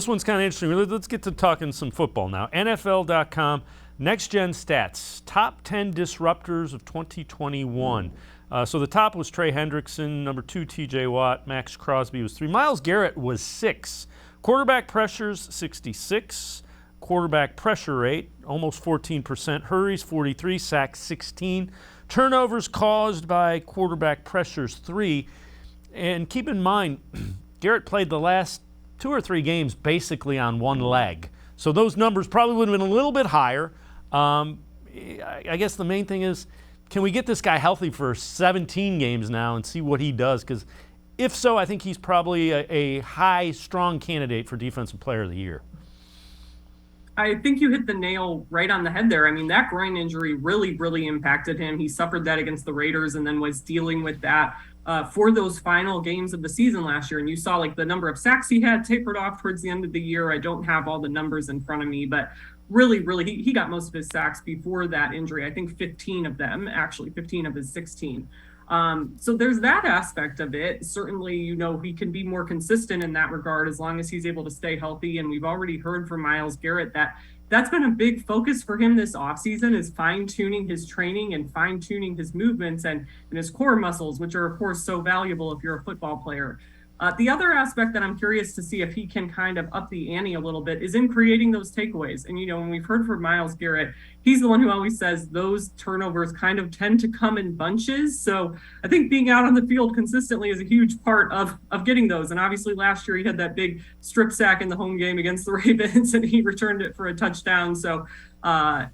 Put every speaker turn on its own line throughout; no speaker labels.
This one's kind of interesting. Let's get to talking some football now. NFL.com, next-gen stats, top 10 disruptors of 2021. So the top was Trey Hendrickson, number 2 T.J. Watt, Max Crosby was 3. Myles Garrett was 6. Quarterback pressures, 66. Quarterback pressure rate, almost 14%. Hurries, 43. Sacks, 16. Turnovers caused by quarterback pressures, 3. And keep in mind, Garrett played the last 2 or 3 games basically on one leg. So those numbers probably would have been a little bit higher. I guess the main thing is, can we get this guy healthy for 17 games now and see what he does? Because if so, I think he's probably a high, strong candidate for Defensive Player of the Year.
I think you hit the nail right on the head there. I mean, that groin injury really, really impacted him. He suffered that against the Raiders and then was dealing with that for those final games of the season last year. And you saw like the number of sacks he had tapered off towards the end of the year. I don't have all the numbers in front of me, but really, he got most of his sacks before that injury. I think 15 of them, actually 15 of his 16. So there's that aspect of it. Certainly, he can be more consistent in that regard as long as he's able to stay healthy. And we've already heard from Myles Garrett that that's been a big focus for him this offseason, is fine-tuning his training and fine-tuning his movements and his core muscles, which are, of course, so valuable if you're a football player. The other aspect that I'm curious to see if he can kind of up the ante a little bit is in creating those takeaways. And, when we've heard from Myles Garrett, he's the one who always says those turnovers kind of tend to come in bunches. So I think being out on the field consistently is a huge part of getting those. And obviously last year he had that big strip sack in the home game against the Ravens and he returned it for a touchdown. So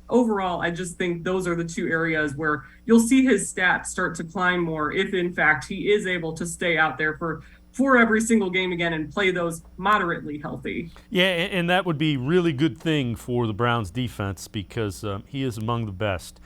overall, I just think those are the 2 areas where you'll see his stats start to climb more if, in fact, he is able to stay out there for every single game again and play those moderately healthy.
Yeah, and that would be really good thing for the Browns defense because he is among the best.